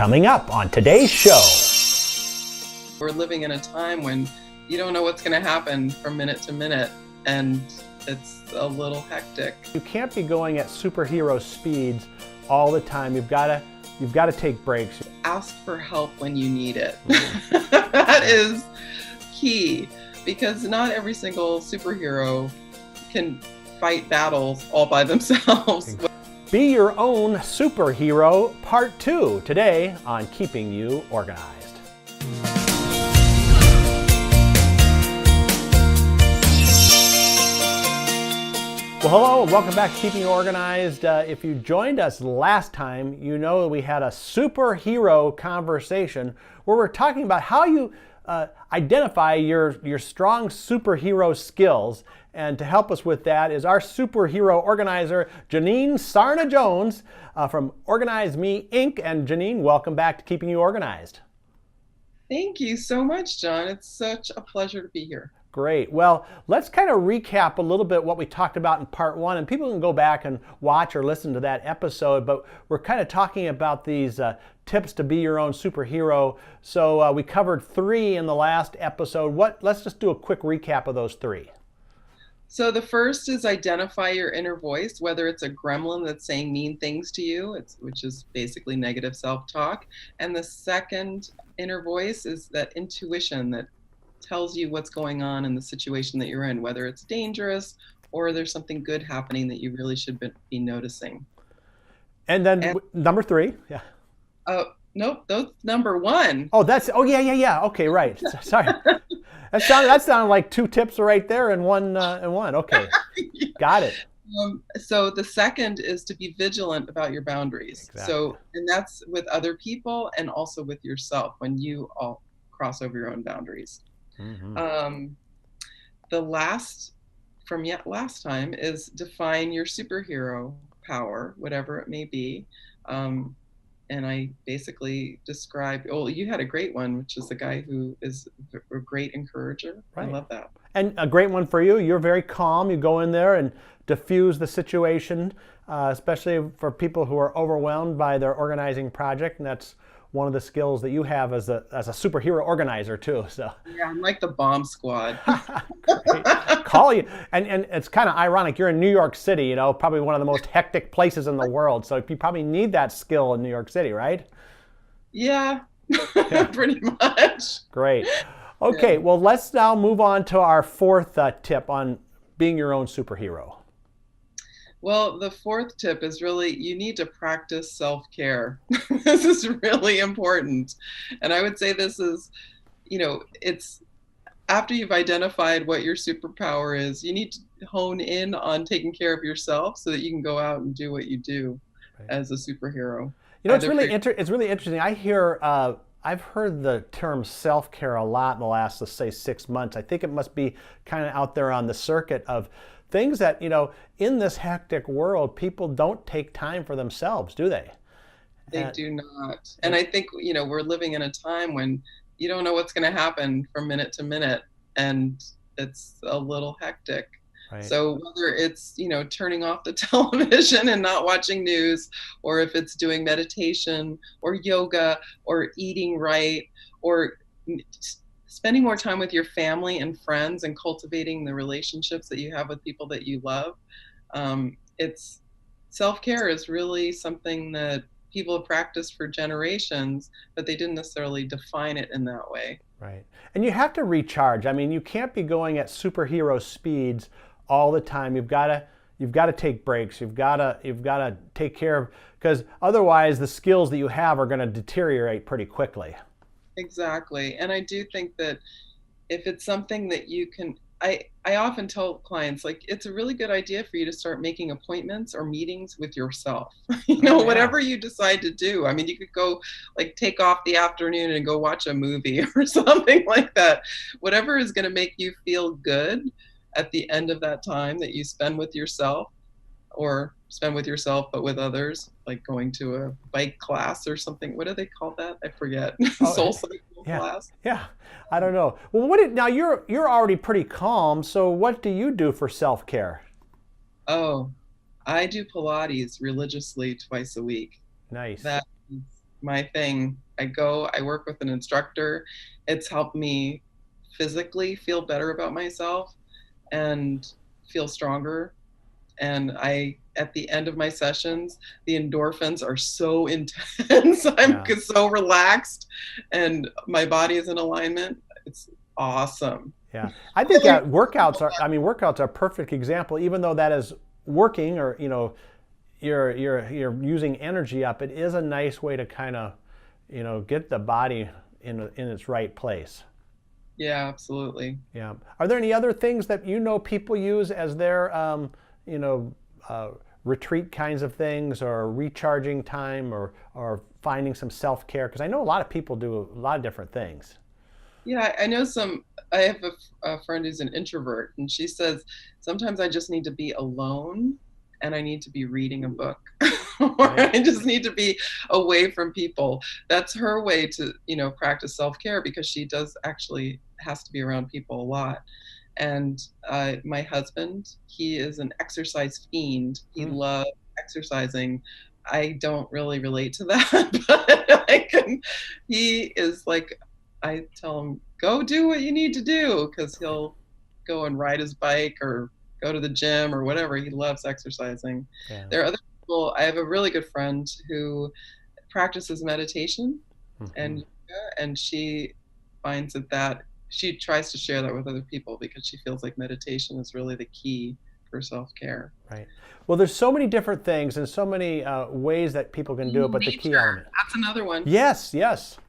Coming up on today's show. We're living in a time when you don't know what's going to happen from minute to minute, and it's a little hectic. You can't be going at superhero speeds all the time. You've got to take breaks. Ask for help when you need it. That is key, because not every single superhero can fight battles all by themselves. Be Your Own Superhero, Part 2, today on Keeping You Organized. Well, hello and welcome back to Keeping You Organized. If you joined us last time, you know we had a superhero conversation where we're talking about how you identify your strong superhero skills. And to help us with that is our superhero organizer, Janine Sarna-Jones from Organize Me, Inc. And Janine, welcome back to Keeping You Organized. Thank you so much, John. It's such a pleasure to be here. Great. Well, let's kind of recap a little bit what we talked about in part 1, and people can go back and watch or listen to that episode, but we're kind of talking about these tips to be your own superhero. So we covered 3 in the last episode. Let's just do a quick recap of those 3. So the first is identify your inner voice, whether it's a gremlin that's saying mean things to you, which is basically negative self-talk. And the second inner voice is that intuition that tells you what's going on in the situation that you're in, whether it's dangerous or there's something good happening that you really should be noticing. And then number 3, yeah. Nope, that's number 1. Yeah. Okay, right. Sorry. That sounded like 2 tips right there and one. Okay, Yeah. Got it. So the second is to be vigilant about your boundaries. Exactly. So, and that's with other people and also with yourself when you all cross over your own boundaries. Mm-hmm. The last from last time is define your superhero power, whatever it may be. And I basically described, you had a great one, which is the guy who is a great encourager. Right. I love that. And a great one for you. You're very calm. You go in there and diffuse the situation, especially for people who are overwhelmed by their organizing project. And that's one of the skills that you have as a superhero organizer too. So yeah, I'm like the bomb squad. Call you, and it's kind of ironic. You're in New York City, probably one of the most hectic places in the world. So you probably need that skill in New York City, right? Yeah, pretty much. Great. Okay, well, let's now move on to our 4th tip on being your own superhero. Well, the 4th tip is really, you need to practice self-care. This is really important. And I would say this is, it's after you've identified what your superpower is, you need to hone in on taking care of yourself so that you can go out and do what you do as a superhero. It's really interesting. I've heard the term self-care a lot in the last, let's say, 6 months. I think it must be kind of out there on the circuit of things that, in this hectic world, people don't take time for themselves, do they? They do not. And I think, we're living in a time when you don't know what's going to happen from minute to minute, and it's a little hectic. Right. So whether it's, turning off the television and not watching news, or if it's doing meditation or yoga or eating right, or spending more time with your family and friends and cultivating the relationships that you have with people that you love. It's self-care is really something that people have practiced for generations, but they didn't necessarily define it in that way. Right. And you have to recharge. I mean, you can't be going at superhero speeds all the time. You've got to take breaks. You've got to take care of, because otherwise the skills that you have are going to deteriorate pretty quickly. Exactly. And I do think that if it's something that you can, I often tell clients, like, it's a really good idea for you to start making appointments or meetings with yourself. Whatever you decide to do. I mean, you could go take off the afternoon and go watch a movie or something like that. Whatever is going to make you feel good at the end of that time that you spend with yourself, or spend with yourself but with others, like going to a bike class or something. What do they call that? I forget. Soul cycle class. Yeah, I don't know. Well, now you're already pretty calm, so what do you do for self-care? Oh, I do Pilates religiously twice a week. Nice. That is my thing. I work with an instructor. It's helped me physically feel better about myself and feel stronger. And at the end of my sessions, the endorphins are so intense. I'm so relaxed and my body is in alignment. It's awesome. Yeah, I think that workouts are a perfect example. Even though that is working, or you're using energy up, it is a nice way to kind of get the body in its right place. Yeah, absolutely. Yeah. Are there any other things that people use as their retreat kinds of things, or recharging time, or finding some self-care? Because I know a lot of people do a lot of different things. Yeah, I know I have a friend who's an introvert, and she says, sometimes I just need to be alone and I need to be reading a book, or I just need to be away from people. That's her way to, practice self-care, because she does actually has to be around people a lot. And my husband, he is an exercise fiend. He loves exercising. I don't really relate to that, but he is like, I tell him, go do what you need to do, because he'll go and ride his bike or go to the gym or whatever. He loves exercising. Yeah. There are other people. I have a really good friend who practices meditation and yoga, and she finds that she tries to share that with other people, because she feels like meditation is really the key for self-care. Right. Well, there's so many different things and so many ways that people can do it, but Nature, the key element. that's another one. Yes, yes.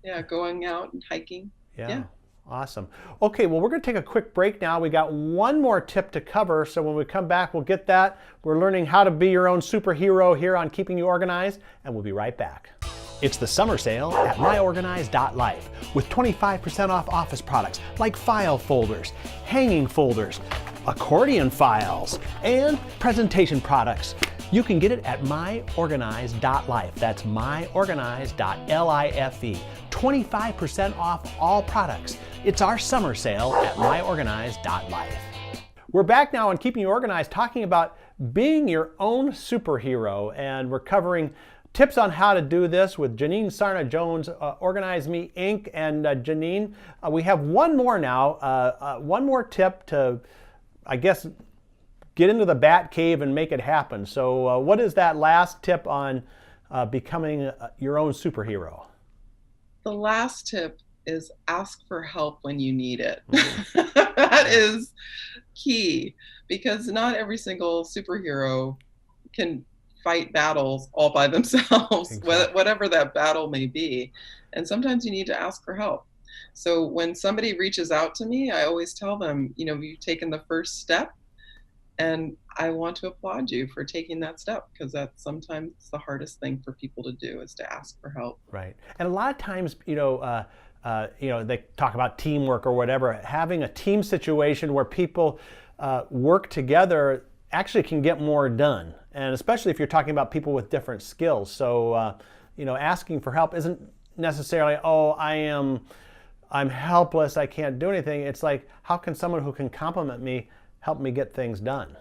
Yeah, going out and hiking. Yeah. Awesome. Okay, well, we're going to take a quick break now. We got one more tip to cover, so when we come back, we'll get that. We're learning how to be your own superhero here on Keeping You Organized, and we'll be right back. It's the summer sale at myorganized.life with 25% off office products like file folders, hanging folders, accordion files, and presentation products. You can get it at myorganized.life. That's myorganized.life. 25% off all products. It's our summer sale at myorganized.life. We're back now on Keeping You Organized, talking about being your own superhero, and we're covering tips on how to do this with Janine Sarna-Jones, Organize Me Inc. And Janine, we have one more now, one more tip to, I guess, get into the bat cave and make it happen. So what is that last tip on becoming your own superhero? The last tip is ask for help when you need it. That is key, because not every single superhero can fight battles all by themselves, exactly. Whatever that battle may be. And sometimes you need to ask for help. So when somebody reaches out to me, I always tell them, you've taken the first step, and I want to applaud you for taking that step, because that's sometimes the hardest thing for people to do, is to ask for help. Right. And a lot of times, they talk about teamwork or whatever. Having a team situation where people work together actually can get more done. And especially if you're talking about people with different skills. So, asking for help isn't necessarily, I'm helpless, I can't do anything. It's like, how can someone who can compliment me help me get things done?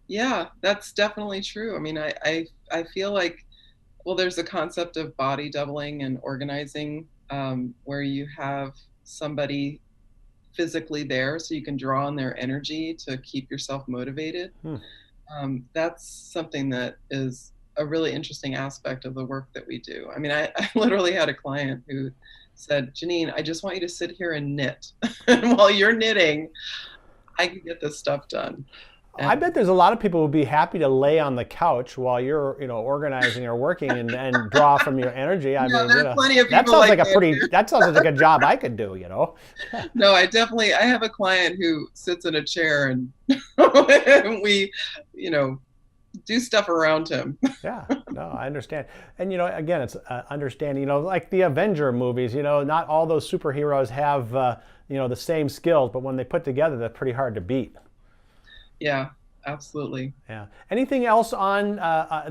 Yeah, that's definitely true. I mean, I feel like, well, there's a concept of body doubling and organizing, where you have somebody physically there so you can draw on their energy to keep yourself motivated. That's something that is a really interesting aspect of the work that we do. I mean, I literally had a client who said, Janine, I just want you to sit here and knit. And while you're knitting, I can get this stuff done. I bet there's a lot of people who would be happy to lay on the couch while you're, organizing or working and draw from your energy. I mean, plenty of people that sounds like that sounds like a job I could do, No, I have a client who sits in a chair and we, do stuff around him. Yeah, no, I understand. And, again, it's understanding, like the Avenger movies, not all those superheroes have, the same skills, but when they put together, they're pretty hard to beat. Yeah, absolutely. Yeah. Anything else on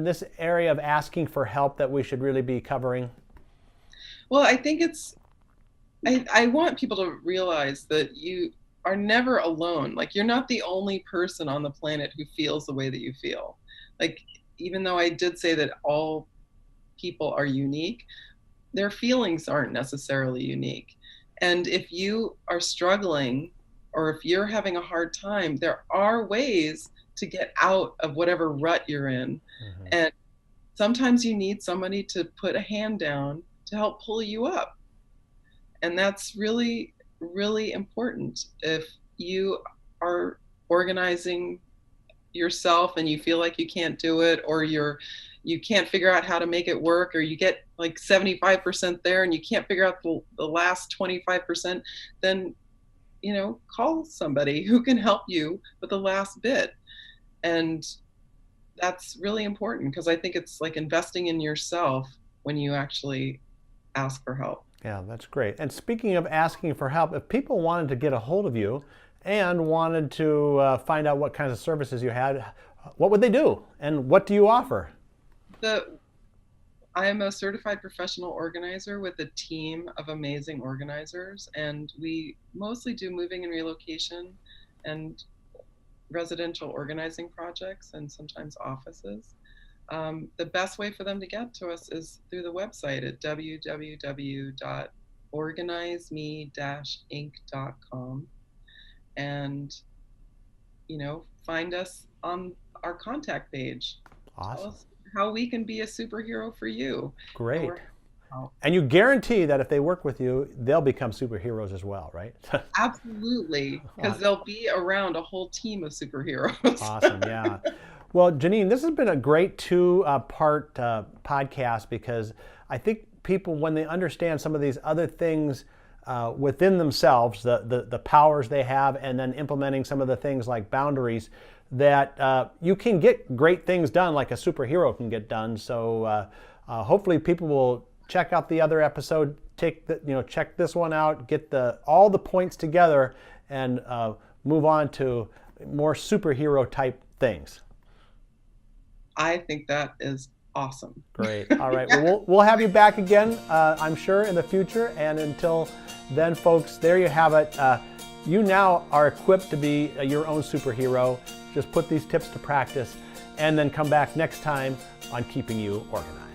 this area of asking for help that we should really be covering? Well, I think I want people to realize that you are never alone. Like, you're not the only person on the planet who feels the way that you feel. Like, even though I did say that all people are unique. Their feelings aren't necessarily unique. And if you are struggling or if you're having a hard time, there are ways to get out of whatever rut you're in. Mm-hmm. And sometimes you need somebody to put a hand down to help pull you up. And that's really, really important. If you are organizing yourself and you feel like you can't do it, or you can't figure out how to make it work, or you get like 75% there and you can't figure out the last 25%, then call somebody who can help you with the last bit. And that's really important, because I think it's like investing in yourself when you actually ask for help. Yeah, that's great. And speaking of asking for help, if people wanted to get a hold of you and wanted to find out what kinds of services you had, what would they do? And what do you offer? I am a certified professional organizer with a team of amazing organizers, and we mostly do moving and relocation and residential organizing projects, and sometimes offices. The best way for them to get to us is through the website at www.organizeme-inc.com, and find us on our contact page. Awesome. Tell us how we can be a superhero for you. Great. And you guarantee that if they work with you, they'll become superheroes as well, right? Absolutely, because they'll be around a whole team of superheroes. Awesome, yeah. Well, Janine, this has been a great two-part podcast, because I think people, when they understand some of these other things within themselves, the powers they have, and then implementing some of the things like boundaries, that you can get great things done like a superhero can get done. So hopefully people will check out the other episode, check this one out, get all the points together, and move on to more superhero type things. I think that is awesome. Great. All right. Well, we'll have you back again, I'm sure, in the future. And until then, folks, there you have it. You now are equipped to be your own superhero. Just put these tips to practice, and then come back next time on Keeping You Organized.